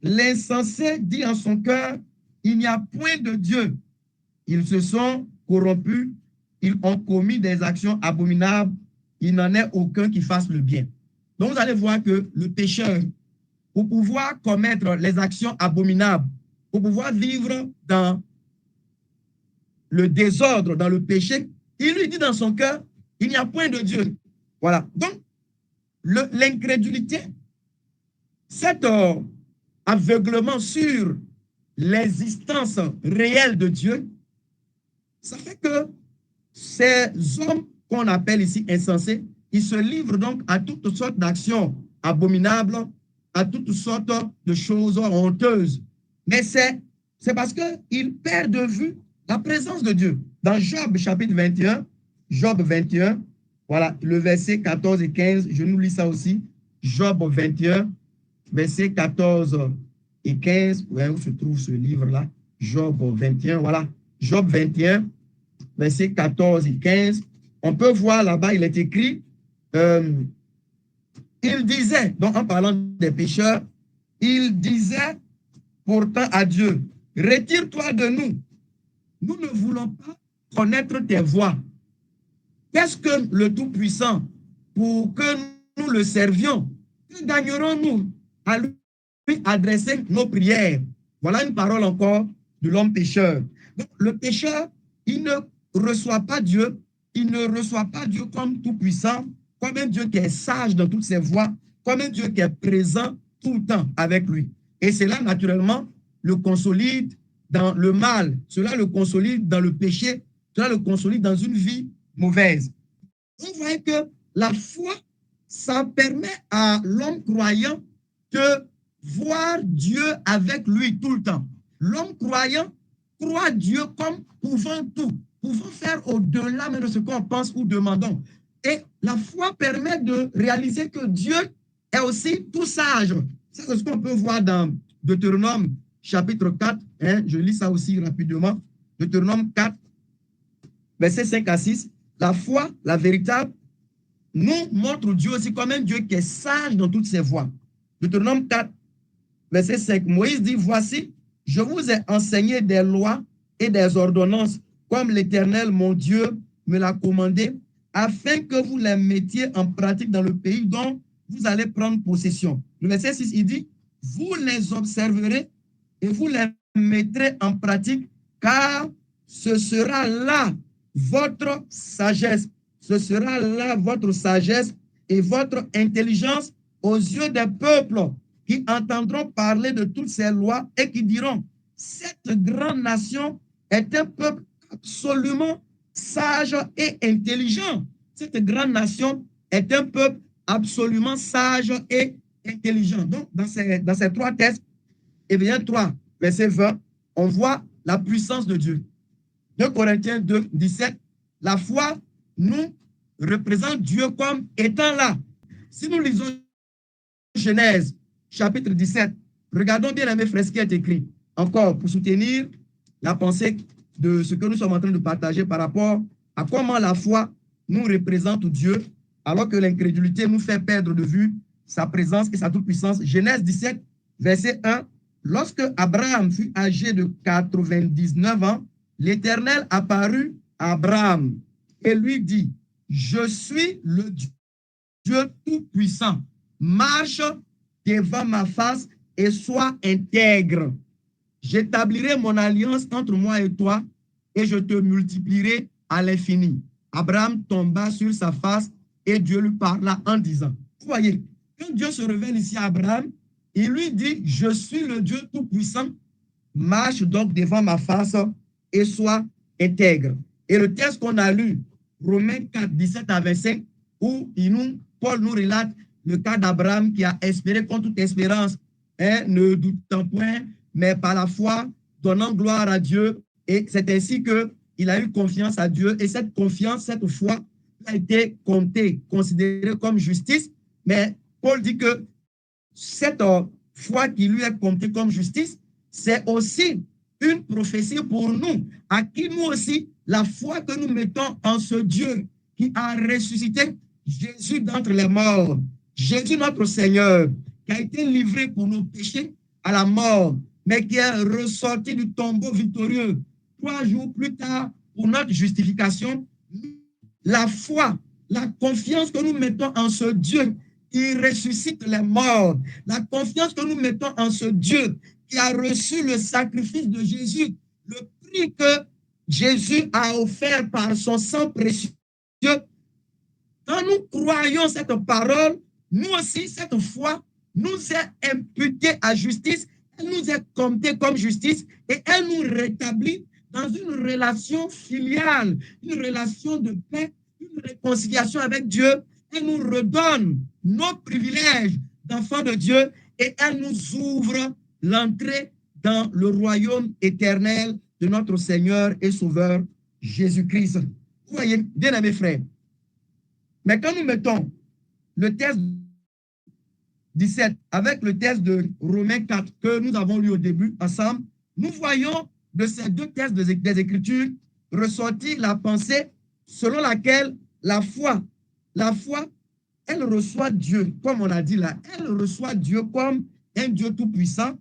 l'insensé dit en son cœur, il n'y a point de Dieu. Ils se sont corrompus, ils ont commis des actions abominables, il n'en est aucun qui fasse le bien. Donc vous allez voir que le pécheur, pour pouvoir commettre les actions abominables, pour pouvoir vivre dans le désordre, dans le péché, il lui dit dans son cœur, il n'y a point de Dieu. Voilà. Donc, l'incrédulité, cet aveuglement sur l'existence réelle de Dieu, ça fait que ces hommes qu'on appelle ici insensés, ils se livrent donc à toutes sortes d'actions abominables, à toutes sortes de choses honteuses. Mais c'est parce qu'ils perdent de vue la présence de Dieu. Dans Job chapitre 21, Job 21, voilà, le verset 14 et 15, je nous lis ça aussi. Job 21, verset 14 et 15, où se trouve ce livre-là? Job 21, voilà. Job 21, verset 14 et 15. On peut voir là-bas, il est écrit, il disait, donc en parlant des pécheurs, il disait pourtant à Dieu, retire-toi de nous. Nous ne voulons pas connaître tes voies. Qu'est-ce que le Tout-Puissant, pour que nous le servions, que gagnerons-nous à lui adresser nos prières? Voilà une parole encore de l'homme pécheur. Donc, le pécheur, il ne reçoit pas Dieu il ne reçoit pas Dieu comme tout-puissant, comme un Dieu qui est sage dans toutes ses voies, comme un Dieu qui est présent tout le temps avec lui. Et cela, naturellement, le consolide dans le mal, cela le consolide dans le péché, cela le consolide dans une vie mauvaise. On voit que la foi, ça permet à l'homme croyant de voir Dieu avec lui tout le temps. L'homme croyant croit Dieu comme pouvant tout, pouvant faire au-delà même de ce qu'on pense ou demandons. Et la foi permet de réaliser que Dieu est aussi tout sage. C'est ce qu'on peut voir dans Deutéronome chapitre 4. Hein, je lis ça aussi rapidement. Deutéronome 4, versets 5 à 6. La foi, la véritable, nous montre Dieu aussi comme un Dieu qui est sage dans toutes ses voies. Deutéronome 4, verset 5. Moïse dit, voici, je vous ai enseigné des lois et des ordonnances, comme l'Éternel, mon Dieu, me l'a commandé, afin que vous les mettiez en pratique dans le pays dont vous allez prendre possession. Le verset 6, il dit, vous les observerez et vous les mettrez en pratique, car ce sera là votre sagesse. Ce sera là votre sagesse et votre intelligence aux yeux des peuples qui entendront parler de toutes ces lois et qui diront, cette grande nation est un peuple absolument sage et intelligent. Cette grande nation est un peuple absolument sage et intelligent. Donc, dans ces trois textes, Éphésiens 3, verset 20, on voit la puissance de Dieu. 2 Corinthiens 2, 17, la foi nous représente Dieu comme étant là. Si nous lisons Genèse, chapitre 17, regardons bien mes frères ce qui est écrit. Encore, pour soutenir la pensée de ce que nous sommes en train de partager par rapport à comment la foi nous représente Dieu, alors que l'incrédulité nous fait perdre de vue sa présence et sa toute-puissance. Genèse 17, verset 1, lorsque Abraham fut âgé de 99 ans, l'Éternel apparut à Abraham et lui dit, je suis le Dieu tout-puissant, marche devant ma face et sois intègre. J'établirai mon alliance entre moi et toi et je te multiplierai à l'infini. Abraham tomba sur sa face et Dieu lui parla en disant, vous voyez, quand Dieu se révèle ici à Abraham, il lui dit, je suis le Dieu tout-puissant, marche donc devant ma face et sois intègre. Et le texte qu'on a lu, Romains 4, 17 à 25, où Paul nous relate le cas d'Abraham qui a espéré contre toute espérance, hein, ne doutant point, mais par la foi, donnant gloire à Dieu. Et c'est ainsi qu'il a eu confiance à Dieu. Et cette confiance, cette foi, a été comptée, considérée comme justice. Mais Paul dit que cette foi qui lui est comptée comme justice, c'est aussi une prophétie pour nous, à qui nous aussi, la foi que nous mettons en ce Dieu qui a ressuscité Jésus d'entre les morts, Jésus notre Seigneur, qui a été livré pour nos péchés à la mort, mais qui est ressorti du tombeau victorieux 3 jours plus tard pour notre justification. La foi, la confiance que nous mettons en ce Dieu qui ressuscite les morts, la confiance que nous mettons en ce Dieu qui a reçu le sacrifice de Jésus, le prix que Jésus a offert par son sang précieux. Quand nous croyons cette parole, nous aussi, cette foi nous est imputée à justice, elle nous est comptée comme justice et elle nous rétablit dans une relation filiale, une relation de paix, une réconciliation avec Dieu. Elle nous redonne nos privilèges d'enfants de Dieu et elle nous ouvre l'entrée dans le royaume éternel de notre Seigneur et Sauveur Jésus-Christ. Vous voyez, bien aimés frères, mais quand nous mettons le texte 17 avec le texte de Romains 4 que nous avons lu au début ensemble, nous voyons de ces deux textes des Écritures ressortir la pensée selon laquelle la foi, elle reçoit Dieu, comme on a dit là, elle reçoit Dieu comme un Dieu tout-puissant,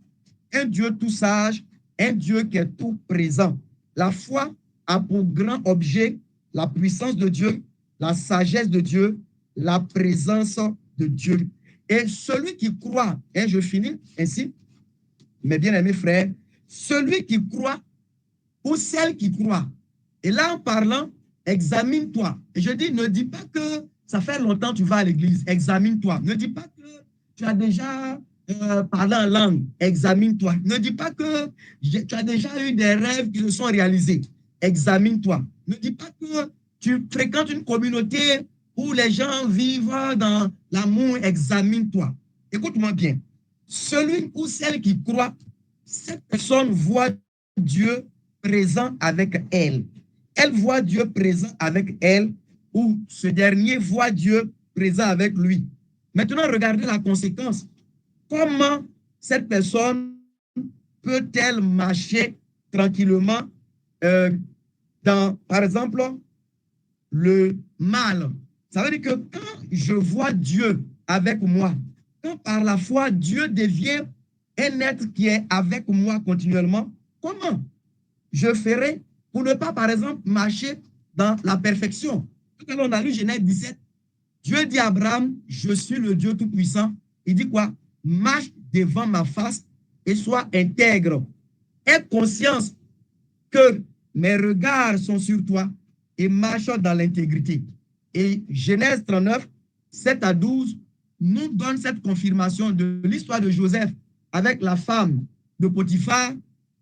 un Dieu tout sage, un Dieu qui est tout présent. La foi a pour grand objet la puissance de Dieu, la sagesse de Dieu, la présence de Dieu. Et celui qui croit, et je finis ainsi, mes bien-aimés frères, celui qui croit ou celle qui croit, et là en parlant examine-toi. Et je dis, ne dis pas que ça fait longtemps que tu vas à l'église. Examine-toi. Ne dis pas que tu as déjà parlé en langue. Examine-toi. Ne dis pas que tu as déjà eu des rêves qui se sont réalisés. Examine-toi. Ne dis pas que tu fréquentes une communauté où les gens vivent dans l'amour. Examine-toi. Écoute-moi bien. Celui ou celle qui croit, cette personne voit Dieu présent avec elle. Elle voit Dieu présent avec elle ou ce dernier voit Dieu présent avec lui. Maintenant, regardez la conséquence. Comment cette personne peut-elle marcher tranquillement dans, par exemple, le mal? Ça veut dire que quand je vois Dieu avec moi, quand par la foi Dieu devient un être qui est avec moi continuellement, comment je ferai pour ne pas, par exemple, marcher dans la perfection? Tout à l'heure, on a lu Genèse 17. Dieu dit à Abraham, je suis le Dieu Tout-Puissant. Il dit quoi? Marche devant ma face et sois intègre. Aie conscience que mes regards sont sur toi et marche dans l'intégrité. Et Genèse 39, 7 à 12, nous donne cette confirmation de l'histoire de Joseph avec la femme de Potiphar.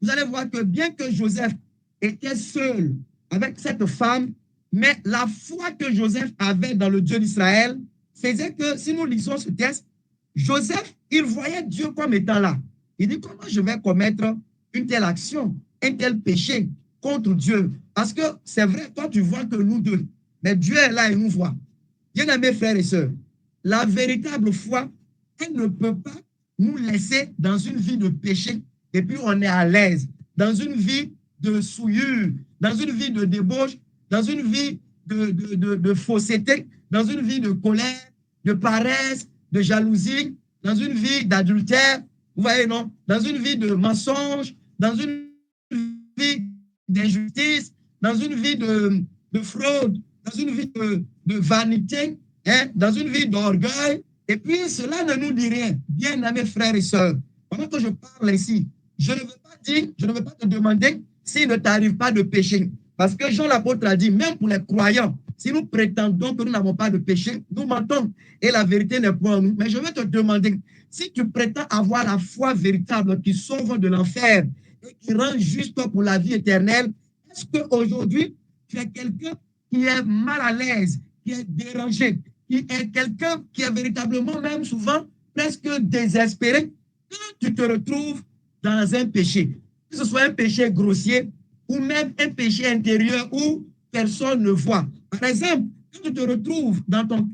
Vous allez voir que bien que Joseph était seul avec cette femme, mais la foi que Joseph avait dans le Dieu d'Israël faisait que, si nous lisons ce texte, Joseph, il voyait Dieu comme étant là. Il dit, comment je vais commettre une telle action, un tel péché contre Dieu? Parce que c'est vrai, toi, tu vois que nous deux, mais Dieu est là et nous voit. Bien-aimés frères et sœurs, la véritable foi, elle ne peut pas nous laisser dans une vie de péché et puis on est à l'aise, dans une vie de souillure, dans une vie de débauche, dans une vie de fausseté, dans une vie de colère, de paresse, de jalousie, dans une vie d'adultère, vous voyez, non? Dans une vie de mensonge, dans une vie d'injustice, dans une vie de fraude, dans une vie de vanité, hein, dans une vie d'orgueil. Et puis, cela ne nous dit rien. Bien aimés frères et sœurs, pendant que je parle ici, je ne veux pas dire, je ne veux pas te demander s'il ne t'arrive pas de péché. Parce que Jean l'apôtre a dit, même pour les croyants, si nous prétendons que nous n'avons pas de péché, nous mentons et la vérité n'est pas en nous. Mais je vais te demander, si tu prétends avoir la foi véritable qui sauve de l'enfer et qui rend juste pour la vie éternelle, est-ce qu'aujourd'hui, tu es quelqu'un qui est mal à l'aise, qui est dérangé, qui est quelqu'un qui est véritablement même souvent presque désespéré quand tu te retrouves dans un péché, que ce soit un péché grossier ou même un péché intérieur où personne ne voit. Par exemple, quand tu te retrouves dans ton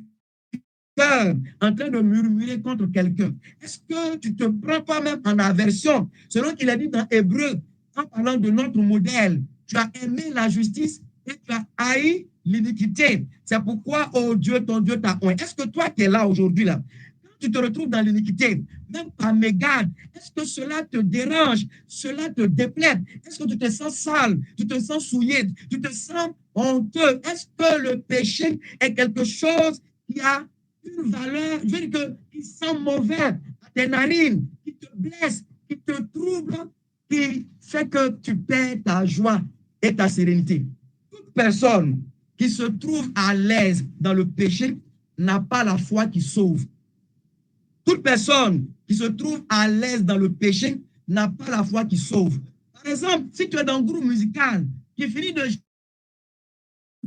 cœur en train de murmurer contre quelqu'un, est-ce que tu te prends pas même en aversion? Selon qu'il a dit dans Hébreu, en parlant de notre modèle, tu as aimé la justice et tu as haï l'iniquité. C'est pourquoi, oh Dieu, ton Dieu t'a oint. Est-ce que toi qui es là aujourd'hui, là, quand tu te retrouves dans l'iniquité, même par mégarde, est-ce que cela te dérange, cela te déplaît? Est-ce que tu te sens sale, tu te sens souillé, tu te sens honteux? Est-ce que le péché est quelque chose qui a une valeur, je veux dire que, qui sent mauvais à tes narines, qui te blesse, qui te trouble, qui fait que tu perds ta joie et ta sérénité? Toute personne qui se trouve à l'aise dans le péché n'a pas la foi qui sauve. Toute personne qui se trouve à l'aise dans le péché n'a pas la foi qui sauve. Par exemple, si tu es dans un groupe musical qui finit de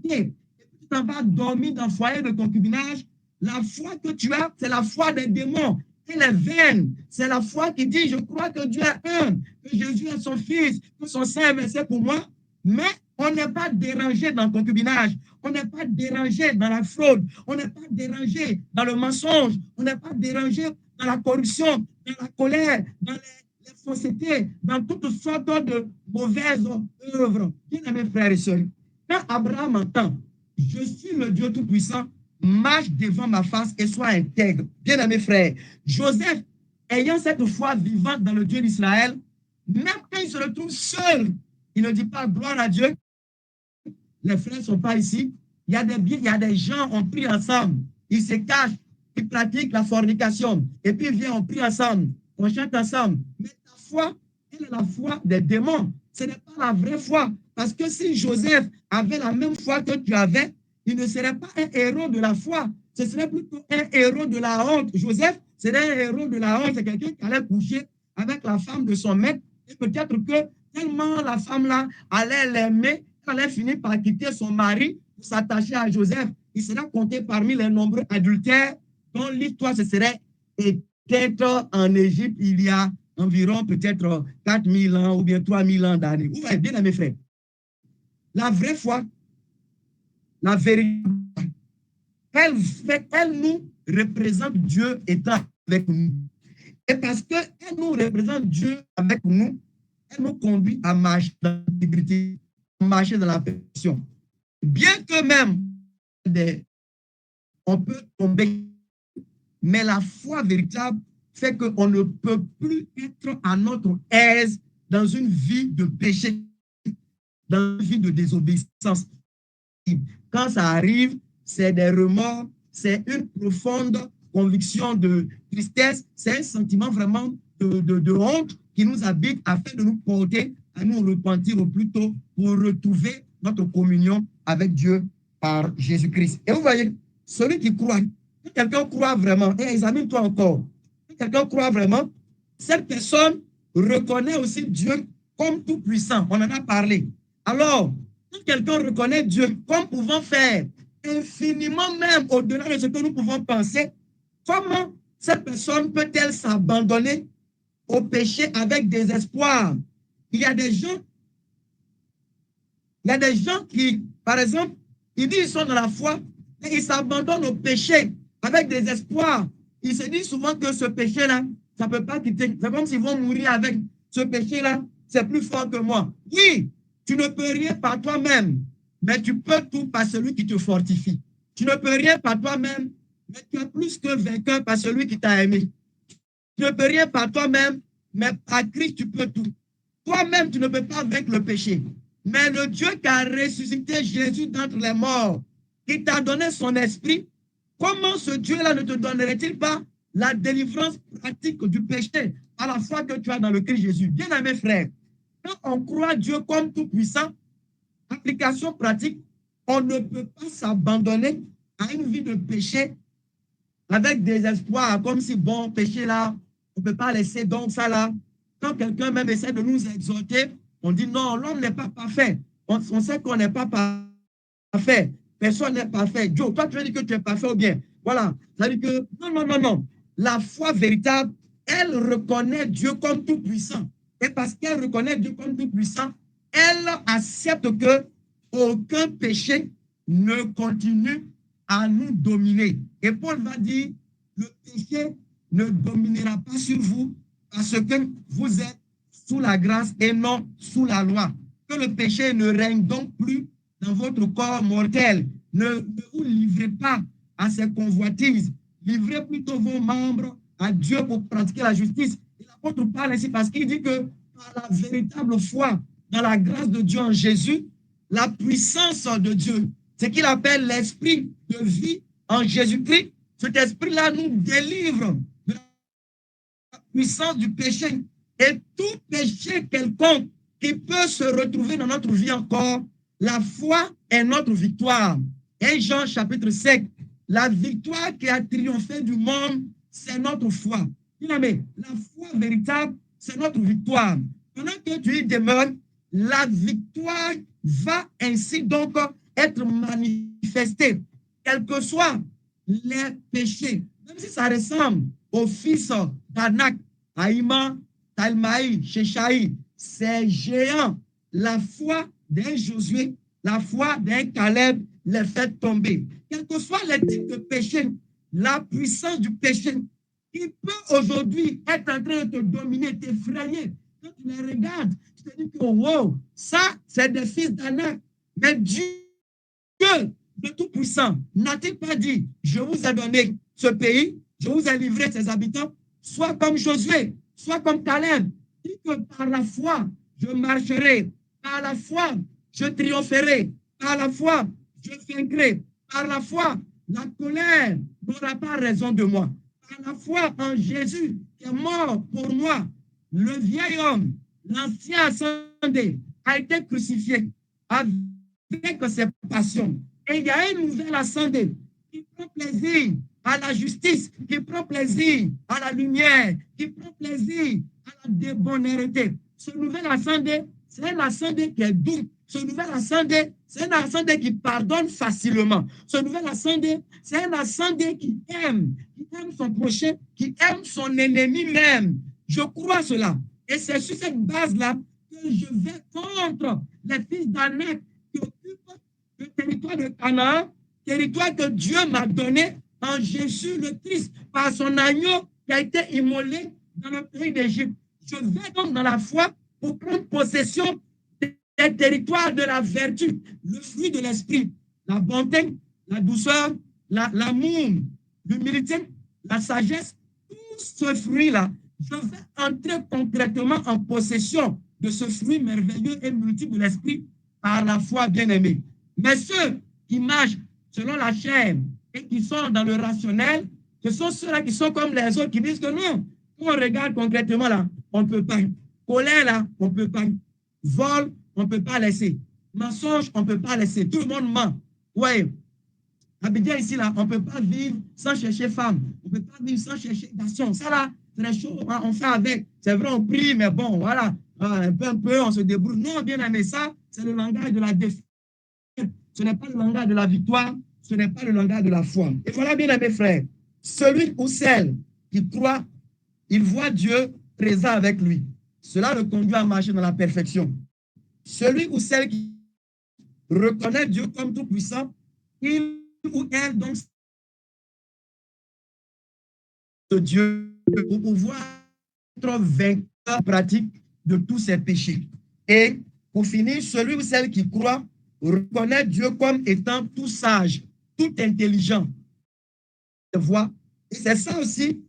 et tu t'en vas dormir dans le foyer de concubinage, la foi que tu as, c'est la foi des démons. Elle est vaine. C'est la foi qui dit, je crois que Dieu est un, que Jésus est son fils, que son sang est versé pour moi. Mais on n'est pas dérangé dans le concubinage. On n'est pas dérangé dans la fraude. On n'est pas dérangé dans le mensonge. On n'est pas dérangé dans la corruption, dans la colère, dans les faussetés, dans toutes sortes de mauvaises œuvres. Bien aimés frères et sœurs, quand Abraham entend, je suis le Dieu Tout-Puissant, marche devant ma face et sois intègre. Bien aimé frère, Joseph, ayant cette foi vivante dans le Dieu d'Israël, même quand il se retrouve seul, il ne dit pas gloire à Dieu. Les frères ne sont pas ici. Il y a des gens, on prie ensemble. Ils se cachent, ils pratiquent la fornication. Et puis, ils viennent, on prie ensemble, on chante ensemble. Mais ta foi, elle est la foi des démons. Ce n'est pas la vraie foi. Parce que si Joseph avait la même foi que tu avais, il ne serait pas un héros de la foi. Ce serait plutôt un héros de la honte. Joseph serait un héros de la honte. C'est quelqu'un qui allait coucher avec la femme de son maître. Et peut-être que tellement la femme-là allait l'aimer, elle allait finir par quitter son mari pour s'attacher à Joseph. Il sera compté parmi les nombreux adultères dont l'histoire se serait éteinte en Égypte il y a environ peut-être 4000 ans ou bien 3000 ans d'années. Vous voyez bien, mes frères. La vraie foi, la vérité, elle nous représente Dieu étant avec nous. Et parce qu'elle nous représente Dieu avec nous, elle nous conduit à marcher dans l'intégrité, à marcher dans la perfection. Bien que même on peut tomber, mais la foi véritable fait qu'on ne peut plus être à notre aise dans une vie de péché, dans une vie de désobéissance. Quand ça arrive, c'est des remords, c'est une profonde conviction de tristesse, c'est un sentiment vraiment de honte qui nous habite afin de nous porter à nous repentir au plus tôt pour retrouver notre communion avec Dieu par Jésus-Christ. Et vous voyez, celui qui croit, si quelqu'un croit vraiment, et examine-toi encore, si quelqu'un croit vraiment, cette personne reconnaît aussi Dieu comme tout puissant. On en a parlé. Alors, si quelqu'un reconnaît Dieu comme pouvant faire infiniment même au-delà de ce que nous pouvons penser, comment cette personne peut-elle s'abandonner au péché avec désespoir? Il y a des gens qui, par exemple, ils disent qu'ils sont dans la foi, mais ils s'abandonnent au péché avec désespoir. Ils se disent souvent que ce péché-là, ça ne peut pas quitter. C'est comme s'ils vont mourir avec ce péché-là, c'est plus fort que moi. Oui, tu ne peux rien par toi-même, mais tu peux tout par celui qui te fortifie. Tu ne peux rien par toi-même, mais tu es plus que vainqueur par celui qui t'a aimé. Tu ne peux rien par toi-même, mais par Christ, tu peux tout. Toi-même, tu ne peux pas vaincre le péché. Mais le Dieu qui a ressuscité Jésus d'entre les morts, qui t'a donné son esprit, comment ce Dieu-là ne te donnerait-il pas la délivrance pratique du péché à la foi que tu as dans le Christ Jésus? Bien aimé frère, quand on croit Dieu comme tout puissant, application pratique, on ne peut pas s'abandonner à une vie de péché avec des espoirs, comme si, bon, péché là, on ne peut pas laisser donc ça là. Quand quelqu'un même essaie de nous exhorter, on dit non, l'homme n'est pas parfait. On sait qu'on n'est pas parfait. Personne n'est parfait. Joe, toi, tu veux dire que tu es parfait ou bien? Voilà. Ça veut dire que non, non, non, non. La foi véritable, elle reconnaît Dieu comme tout puissant. Et parce qu'elle reconnaît Dieu comme tout puissant, elle accepte que aucun péché ne continue à nous dominer. Et Paul va dire, le péché ne dominera pas sur vous parce que vous êtes sous la grâce et non sous la loi. Que le péché ne règne donc plus dans votre corps mortel. Ne vous livrez pas à ses convoitises. Livrez plutôt vos membres à Dieu pour pratiquer la justice. Et l'apôtre parle ainsi parce qu'il dit que par la véritable foi dans la grâce de Dieu en Jésus, la puissance de Dieu, ce qu'il appelle l'esprit de vie en Jésus-Christ, cet esprit-là nous délivre de la puissance du péché. Et tout péché quelconque qui peut se retrouver dans notre vie encore, la foi est notre victoire. Et Jean chapitre 5, la victoire qui a triomphé du monde, c'est notre foi. Mais la foi véritable, c'est notre victoire. Pendant que tu y demeures, la victoire va ainsi donc être manifestée, quels que soient les péchés. Même si ça ressemble au fils d'Anak, Haïma, Talmaï, Sheshaï, ces géants, la foi d'un Josué, la foi d'un Caleb les fait tomber. Quels que soient les types de péchés, la puissance du péché qui peut aujourd'hui être en train de te dominer, t'effrayer. Quand tu les regardes, tu te dis que wow, ça, c'est des fils d'Anak. Mais Dieu, le Tout-Puissant, n'a-t-il pas dit, je vous ai donné ce pays, je vous ai livré ses habitants, soit comme Josué, soit comme Caleb, dit que par la foi, je marcherai, par la foi, je triompherai, par la foi, je vaincrai, par la foi, la colère n'aura pas raison de moi. Par la foi en Jésus qui est mort pour moi, le vieil homme, l'ancien ascendé, a été crucifié. avec ses passions. Et il y a une nouvelle assemblée qui prend plaisir à la justice, qui prend plaisir à la lumière, qui prend plaisir à la débonnaireté. Ce nouvel assemblée, c'est une assemblée qui est douce. Ce nouvel assemblée, c'est une assemblée qui pardonne facilement. Ce nouvel assemblée, c'est une assemblée qui aime son prochain, qui aime son ennemi même. Je crois cela. Et c'est sur cette base-là que je vais contre les fils d'Anak qui occupent le territoire de Canaan, territoire que Dieu m'a donné en Jésus le Christ, par son agneau qui a été immolé dans le pays d'Égypte. Je vais donc dans la foi pour prendre possession des territoires de la vertu, le fruit de l'esprit, la bonté, la douceur, l'amour, l'humilité, la sagesse, tout ce fruit-là, je vais entrer concrètement en possession de ce fruit merveilleux et multiple de l'esprit par la foi bien-aimée. Mais ceux qui marchent selon la chair et qui sont dans le rationnel, ce sont ceux-là qui sont comme les autres qui disent que non, quand on regarde concrètement là, on ne peut pas. Colère là, on ne peut pas. Vol, on ne peut pas laisser. Mensonge, on ne peut pas laisser. Tout le monde ment. Ouais. Abidjan ici, là, on ne peut pas vivre sans chercher femme. On ne peut pas vivre sans chercher garçon. Ça, là, c'est les choses, on fait avec. C'est vrai, on prie, mais bon, voilà. Un peu, on se débrouille. Non, bien aimé, ça, c'est le langage de la défaite. Ce n'est pas le langage de la victoire. Ce n'est pas le langage de la foi. Et voilà, bien aimé frère, celui ou celle qui croit, il voit Dieu présent avec lui. Cela le conduit à marcher dans la perfection. Celui ou celle qui reconnaît Dieu comme tout puissant, il ou elle donc de Dieu pour pouvoir être vainqueur pratique de tous ses péchés. Et pour finir, celui ou celle qui croit reconnaît Dieu comme étant tout sage, tout intelligent. Et c'est ça aussi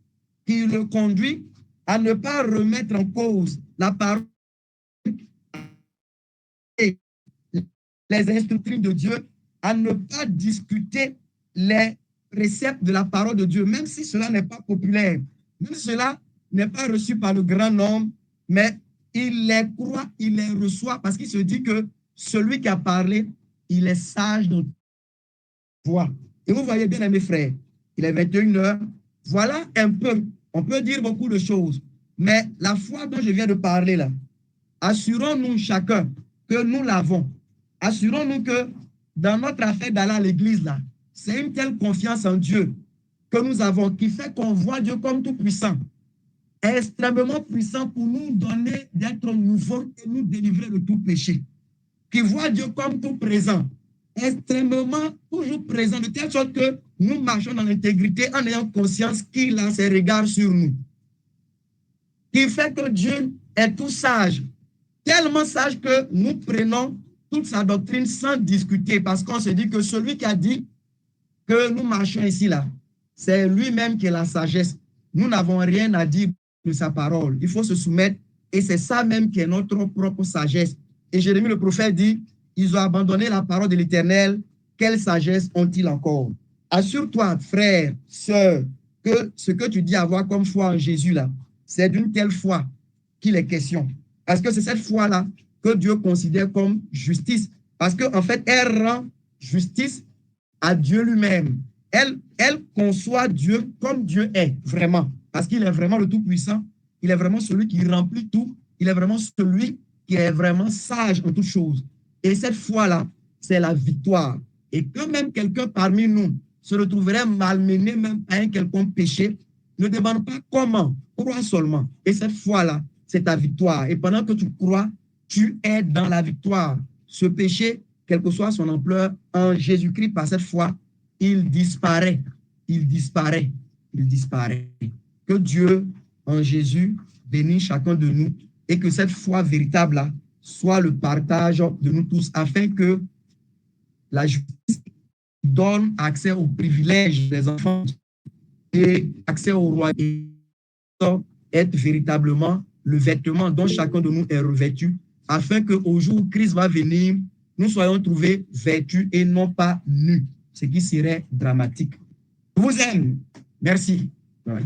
qui le conduit à ne pas remettre en cause la parole et les instructions de Dieu, à ne pas discuter les préceptes de la parole de Dieu, même si cela n'est pas populaire, même si cela n'est pas reçu par le grand nombre, mais il les croit, il les reçoit parce qu'il se dit que celui qui a parlé, il est sage dans toute voix. Et vous voyez bien, mes frères, il est 21h. Voilà un peu, on peut dire beaucoup de choses, mais la foi dont je viens de parler là, assurons-nous chacun que nous l'avons. Assurons-nous que dans notre affaire d'aller à l'église là, c'est une telle confiance en Dieu que nous avons qui fait qu'on voit Dieu comme tout puissant, extrêmement puissant pour nous donner d'être nouveaux et nous délivrer de tout péché. Qui voit Dieu comme tout présent, extrêmement toujours présent, de telle sorte que nous marchons dans l'intégrité en ayant conscience qu'il a ses regards sur nous. Qui fait que Dieu est tout sage, tellement sage que nous prenons toute sa doctrine sans discuter, parce qu'on se dit que celui qui a dit que nous marchons ici, là, c'est lui-même qui est la sagesse. Nous n'avons rien à dire de sa parole. Il faut se soumettre, et c'est ça même qui est notre propre sagesse. Et Jérémie le prophète dit, ils ont abandonné la parole de l'Éternel, quelle sagesse ont-ils encore? Assure-toi, frère, sœur, que ce que tu dis avoir comme foi en Jésus, là, c'est d'une telle foi qu'il est question. Parce que c'est cette foi-là que Dieu considère comme justice. Parce qu'en fait, elle rend justice à Dieu lui-même. Elle conçoit Dieu comme Dieu est, vraiment. Parce qu'il est vraiment le Tout-Puissant. Il est vraiment celui qui remplit tout. Il est vraiment celui qui est vraiment sage en toutes choses. Et cette foi-là, c'est la victoire. Et que même quelqu'un parmi nous se retrouverait malmené même à un quelconque péché, ne demande pas comment, crois seulement. Et cette foi-là, c'est ta victoire. Et pendant que tu crois, tu es dans la victoire. Ce péché, quelle que soit son ampleur, en Jésus-Christ, par cette foi, il disparaît. Il disparaît. Il disparaît. Que Dieu, en Jésus, bénisse chacun de nous et que cette foi véritable-là soit le partage de nous tous afin que la justice donne accès aux privilèges des enfants et accès au royaume être véritablement le vêtement dont chacun de nous est revêtu, afin qu'au jour où Christ va venir, nous soyons trouvés vêtus et non pas nus, ce qui serait dramatique. Je vous aime. Merci. Ouais.